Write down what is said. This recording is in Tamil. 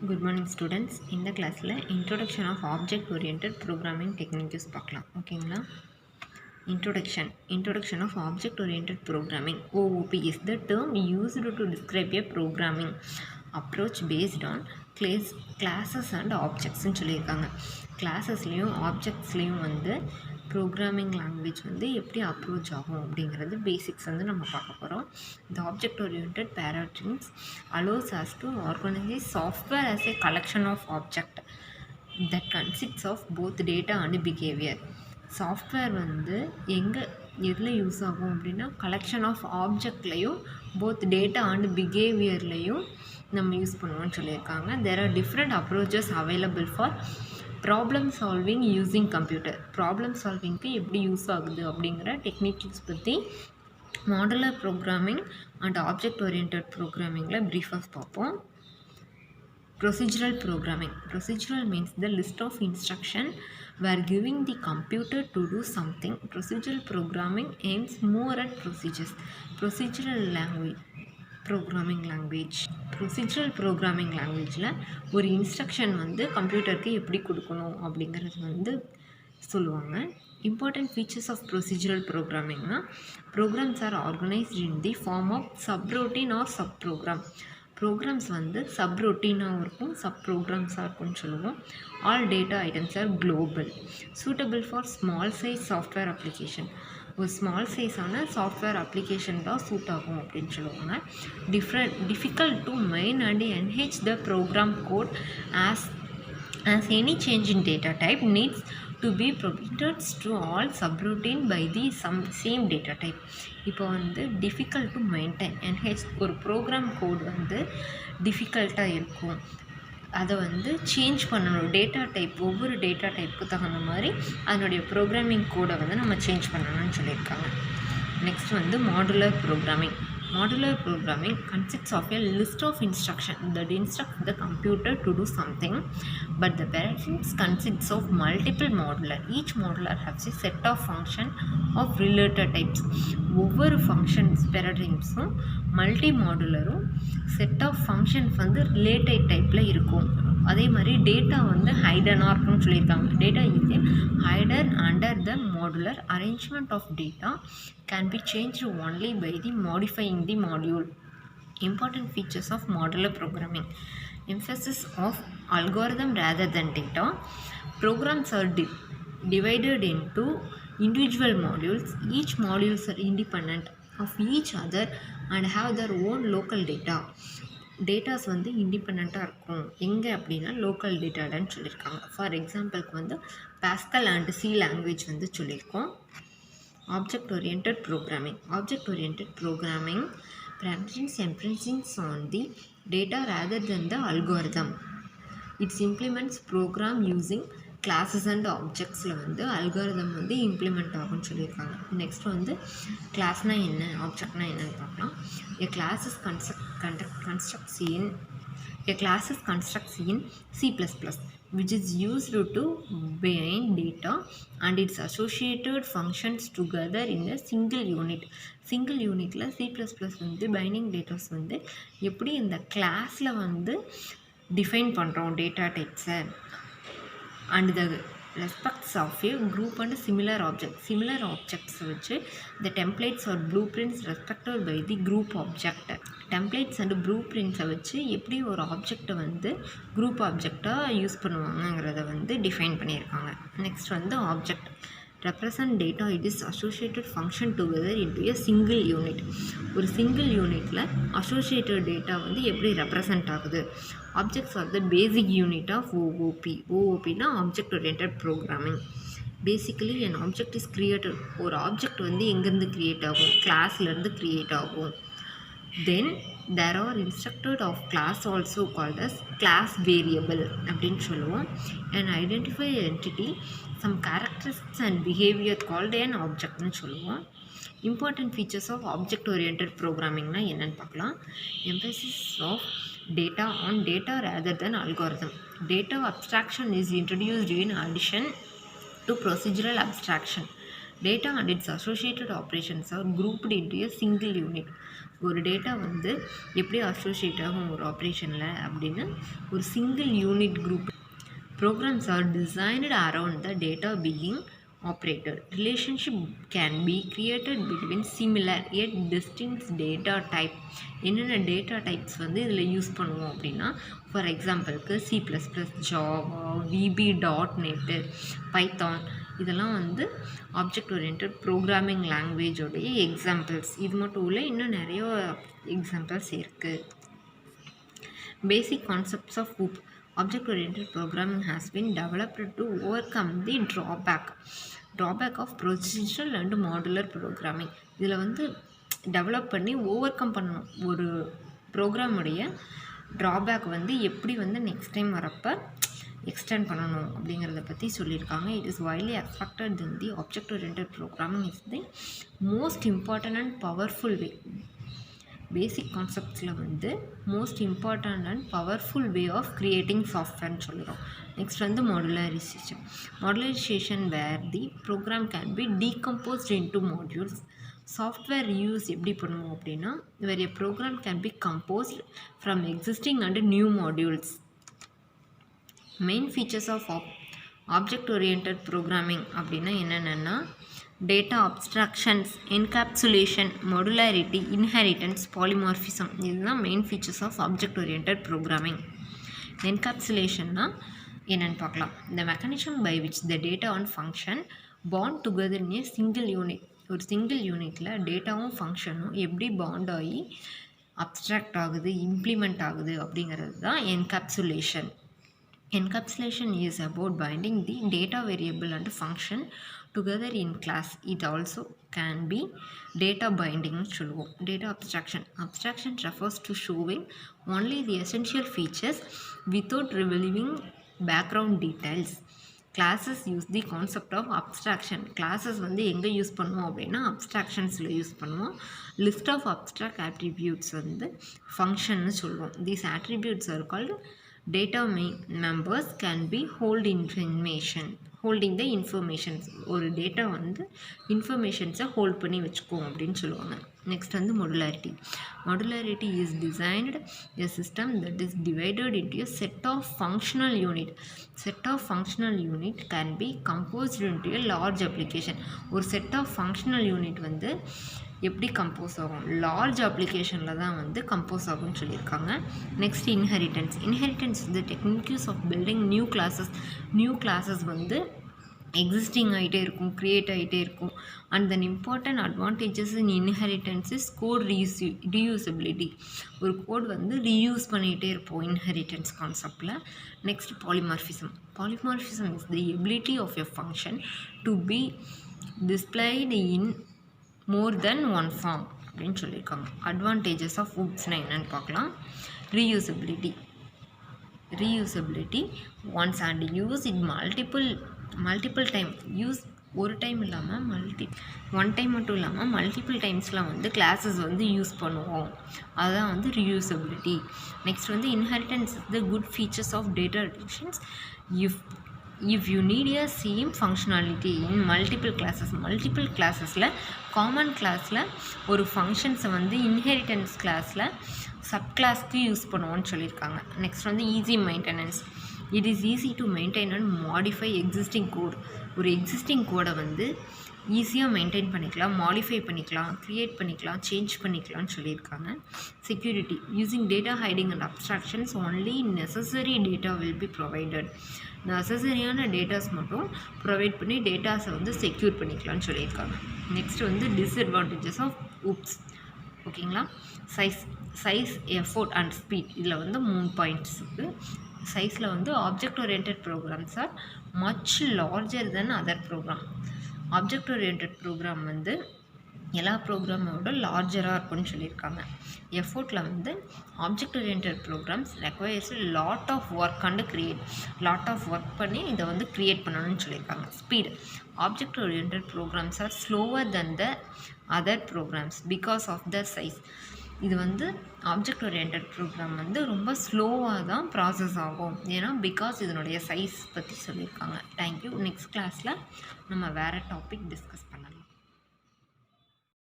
Good morning students. இந்த கிளாஸில் introduction of object orient programming techniques பார்க்கலாம். ஓகேங்களா? Introduction of object oriented programming, OOP, is the term used to describe a programming approach based on classes and objects ன்னு சொல்லியிருக்காங்க. கிளாஸஸ்லேயும் ஆப்ஜெக்ட்ஸ்லேயும் வந்து ப்ரோக்ராமிங் லாங்குவேஜ் வந்து எப்படி அப்ரோச் ஆகும் அப்படிங்கிறது பேசிக்ஸ் வந்து நம்ம பார்க்க போகிறோம். இந்த object orient paradigms allows us to organize software as a collection of object that consists of both data and behavior. Software வந்து எதில் யூஸ் ஆகும் அப்படின்னா கலெக்ஷன் ஆஃப் ஆப்ஜெக்ட்லேயும் போத் டேட்டா அண்ட் பிஹேவியர்லேயும் நம்ம யூஸ் பண்ணுவோம்னு சொல்லியிருக்காங்க. There are different approaches available for problem solving using computer. Problem சால்விங்க்கு எப்படி யூஸ் ஆகுது அப்படிங்கிற டெக்னிக்ஸ் பற்றி modular programming and object orient ப்ரோக்ராமிங்கில் ப்ரீஃபாக பார்ப்போம். Procedural programming. Procedural means the list of instruction were giving the computer to do something. Procedural programming aims more at procedures. Procedural language. Procedural programming லாங்குவேஜில் ஒரு இன்ஸ்ட்ரக்ஷன் வந்து கம்ப்யூட்டருக்கு எப்படி கொடுக்கணும் அப்படிங்கிறது வந்து சொல்லுவாங்க. இம்பார்ட்டன்ட் ஃபீச்சர்ஸ் ஆஃப் ப்ரொசீஜரல் ப்ரோக்ராமிங்னா programs are organised in the form of subroutine or sub program. Programs வந்து சப் ரொட்டீனாகவும் இருக்கும், சப் ப்ரோக்ராம்ஸாக இருக்கும்னு சொல்லுவோம். All data items are global, suitable for small size software application. ஒரு ஸ்மால் சைஸான சாஃப்ட்வேர் அப்ளிகேஷன் தான் சூட் ஆகும் அப்படின்னு சொல்லுவாங்க. டிஃபிகல்ட் டு மைன் and enhance the program code as any change in data type needs to be provided to all subroutine by the same data type. இப்போ வந்து டிஃபிகல்ட் டு மெயின்டைன் என்ஹெச் ஒரு ப்ரோக்ராம் கோட் வந்து டிஃபிகல்ட்டாக இருக்கும். அதை வந்து சேஞ்ச் பண்ணணும். டேட்டா டைப் ஒவ்வொரு டேட்டா டைப்புக்கு தகுந்த மாதிரி அதனுடைய ப்ரோக்ராமிங் கோடை வந்து நம்ம சேஞ்ச் பண்ணணும்னு சொல்லியிருக்காங்க. நெக்ஸ்ட் வந்து modular programming. Modular programming consists of a list of instructions that instruct the computer to do something, but the paradigms consists of multiple modular. Each modular has a set of function of related types. ஒவ்வொரு ஃபங்க்ஷன்ஸ் paradigmsம் மல்டி மாடுலரும் செட் ஆஃப் ஃபங்க்ஷன்ஸ் வந்து ரிலேட்டட் டைப்பில் இருக்கும். அதே மாதிரி டேட்டா வந்து ஹைடனாக இருக்குன்னு சொல்லியிருக்காங்க. Data is hidden under the modular. Arrangement of data can be changed only by the modifying the module. Important features of modular programming. Emphasis of algorithm rather than data. Programs are divided into individual modules. Each modules are independent of each other and have their own local data. Datas வந்து இண்டிபெண்ட்டாக இருக்கும். எங்கே அப்படின்னா லோக்கல் டேட்டாலன்னு சொல்லியிருக்காங்க. ஃபார் எக்ஸாம்பிளுக்கு வந்து பாஸ்கல் அண்ட் சி லாங்குவேஜ் வந்து சொல்லியிருக்கோம். Object oriented programming. Object oriented programming practices emphasis on the data rather than the algorithm. It implements program using classes and objectsல வந்து algorithm வந்து implement ஆகும்னு சொல்லியிருக்காங்க. நெக்ஸ்ட் வந்து கிளாஸ்னால் என்ன, ஆப்ஜெக்ட்னா என்னன்னு பார்க்கலாம். A class is constructs in C++, which is used to bind data and its associated functions together in a single unit. Single யூனிட்டில் C++ வந்து பைண்டிங் டேட்டாஸ் வந்து எப்படி இந்த கிளாஸில் வந்து டிஃபைன் பண்ணுறோம் டேட்டா டைப்ஸை and the respects of a group and similar objects வச்சு the templates or blueprints respected by the group object. Templates and ப்ளூ பிரிண்ட்ஸை வச்சு எப்படி ஒரு ஆப்ஜெக்டை வந்து குரூப் ஆப்ஜெக்டாக யூஸ் பண்ணுவாங்கங்கிறத வந்து டிஃபைன் பண்ணியிருக்காங்க. நெக்ஸ்ட் வந்து object represent data it is associated function together into a single unit. ஒரு சிங்கிள் யூனிட்டில் அசோசியேட்டட் டேட்டா வந்து எப்படி ரெப்ரசன்ட் ஆகுது. Objects are the basic unit of ஓஓபினா object orient programming. Basically an object is created. ஒரு ஆப்ஜெக்ட் வந்து எங்கேருந்து க்ரியேட் ஆகும், கிளாஸ்லேருந்து க்ரியேட் ஆகும். Then there are instructed of class also called as class variable அப்படின்னு சொல்லுவோம். an identified entity some characteristics and behavior called an objectனு சொல்லுவோம். important features of object oriented programmingனா என்னன்னு பார்க்கலாம். emphasis of data on data rather than algorithm. Data abstraction is introduced in addition to procedural abstraction. Data and its associated operations are grouped into a single unit. ஒரு டேட்டா வந்து எப்படி அசோசியேட் ஆகும் ஒரு ஆப்ரேஷனில் அப்படின்னு ஒரு single unit group. Programs are designed around the data being operated. Relationship can be created between similar yet distinct data type. என்னென்ன டேட்டா டைப்ஸ் வந்து இதில் யூஸ் பண்ணுவோம் அப்படின்னா, ஃபார் எக்ஸாம்பிளுக்கு C++, ஜாவா, VB.NET, பைத்தான், இதெல்லாம் வந்து ஆப்ஜெக்ட் ஓரியன்டட் ப்ரோக்ராமிங் லாங்குவேஜோடைய எக்ஸாம்பிள்ஸ். இது மட்டும் இல்லை, இன்னும் நிறைய எக்ஸாம்பிள்ஸ் இருக்குது. Basic concepts of OOP. Object-oriented programming has been developed to overcome the drawback of procedural and modular programming. இதில் வந்து டெவலப் பண்ணி ஓவர் கம் பண்ணணும். ஒரு ப்ரோக்ராமுடைய ட்ராபேக் வந்து எப்படி வந்து நெக்ஸ்ட் டைம் வரப்போ எக்ஸ்டெண்ட் பண்ணணும் அப்படிங்கிறத பற்றி சொல்லியிருக்காங்க. It is widely accepted in the object oriented programming is the most important and powerful way. Basic கான்செப்ட்ஸில் வந்து most important and powerful way of creating சாஃப்ட்வேர்னு சொல்கிறோம். நெக்ஸ்ட் வந்து modularisation where the program can be decomposed into modules. Software use எப்படி பண்ணுவோம் அப்படின்னா, where a program can be composed from existing and new modules. Main features of object oriented programming அப்படின்னா என்னென்னா, data abstractions, encapsulation, modularity, inheritance, polymorphism. இதுதான் main features of object oriented programming. என்கேப்சுலேஷன்னா என்னென்னு பார்க்கலாம். The mechanism by which the data and function bound together in a single unit. ஒரு சிங்கிள் யூனிட்டில் டேட்டாவும் ஃபங்க்ஷனும் எப்படி பாண்ட் ஆகி அப்ஸ்ட்ராக்ட் ஆகுது, இம்ப்ளிமெண்ட் ஆகுது அப்படிங்கிறது தான் encapsulation. Encapsulation is about binding the data variable and function together in class. It also can be data binding. Data abstraction refers to showing only the essential features without revealing background details. Classes use the concept of abstraction. Classes வந்து எங்கே யூஸ் பண்ணுவோம் அப்படின்னா அப்ஸ்ட்ராக்ஷன்ஸில் யூஸ் பண்ணுவோம். லிஸ்ட் ஆஃப் அப்ஸ்ட்ராக்ட் ஆட்ரிபியூட்ஸ் வந்து ஃபங்க்ஷன்னு சொல்லுவோம். These attributes are called data members can be holding the information. ஒரு டேட்டா வந்து இன்ஃபர்மேஷன்ஸை ஹோல்ட் பண்ணி வச்சுக்கோம் அப்படின்னு சொல்லுவாங்க. நெக்ஸ்ட் வந்து modularity is designed a system that is divided into a set of functional unit can be composed into a large application. ஒரு செட் ஆஃப் ஃபங்க்ஷனல் யூனிட் வந்து எப்படி கம்போஸ் ஆகும், லார்ஜ் அப்ளிகேஷனில் தான் வந்து கம்போஸ் ஆகும்னு சொல்லியிருக்காங்க. நெக்ஸ்ட் இன்ஹெரிட்டன்ஸ் வந்து techniques of building new classes வந்து எக்ஸிஸ்டிங் ஆகிட்டே இருக்கும், க்ரியேட் ஆகிட்டே இருக்கும். And then important advantages in inheritance is code reusability. ஒரு கோட் வந்து ரீயூஸ் பண்ணிகிட்டே இருப்போம் இன்ஹெரிட்டன்ஸ் கான்செப்டில். Next polymorphism is the ability of a function to be displayed in more than one form அப்படின்னு சொல்லியிருக்காங்க. அட்வான்டேஜஸ் ஆஃப் OOPsனால் என்னென்னு பார்க்கலாம். Reusability once and use it multiple time. Use ஒரு டைம் இல்லாமல் ஒன் டைம் மட்டும் இல்லாமல் மல்டிபிள் டைம்ஸ்லாம் வந்து கிளாஸஸ் வந்து யூஸ் பண்ணுவோம். அதுதான் வந்து ரீயூசபிலிட்டி. நெக்ஸ்ட் வந்து inheritance is the good features of data additions. if you need a same functionality in multiple classes common கிளாஸில் ஒரு ஃபங்க்ஷன்ஸை வந்து இன்ஹெரிட்டன்ஸ் கிளாஸில் சப்கிளாஸ்க்கு யூஸ் பண்ணுவோன்னு சொல்லியிருக்காங்க. நெக்ஸ்ட் வந்து easy maintenance. It is easy to maintain and modify existing code. ஒரு எக்ஸிஸ்டிங் கோடை வந்து ஈஸியாக மெயின்டைன் பண்ணிக்கலாம், மாடிஃபை பண்ணிக்கலாம், க்ரியேட் பண்ணிக்கலாம், சேஞ்ச் பண்ணிக்கலாம்னு சொல்லியிருக்காங்க. Security. Using data hiding and abstractions only necessary data will be provided. நெசசரியான டேட்டாஸ் மட்டும் ப்ரொவைட் பண்ணி டேட்டாஸை வந்து செக்யூர் பண்ணிக்கலாம்னு சொல்லியிருக்காங்க. நெக்ஸ்ட் வந்து டிஸ்அட்வான்டேஜஸ் ஆஃப் OOPs. ஓகேங்களா. Size, effort and speed. இதில் வந்து 3 பாயிண்ட்ஸ் இருக்குது. சைஸில் வந்து object oriented programs are much larger then other program. Object oriented program வந்து எல்லா ப்ரோக்ராமோட லார்ஜராக இருக்கும்னு சொல்லியிருக்காங்க. எஃபோர்ட்டில் வந்து object oriented programs requires lot of work பண்ணி இதை வந்து க்ரியேட் பண்ணணும்னு சொல்லியிருக்காங்க. Speed. Object oriented programs are slower than the other programs because of the size. இது வந்து ஆப்ஜெக்ட் ஓரியன்டட் ப்ரோக்ராம் வந்து ரொம்ப ஸ்லோவாக தான் ப்ராசஸ் ஆகும், ஏன்னா பிகாஸ் இதனுடைய சைஸ் பற்றி சொல்லியிருக்காங்க. தேங்க்யூ. நெக்ஸ்ட் கிளாஸில் நம்ம வேறு டாபிக் டிஸ்கஸ் பண்ணலாம்.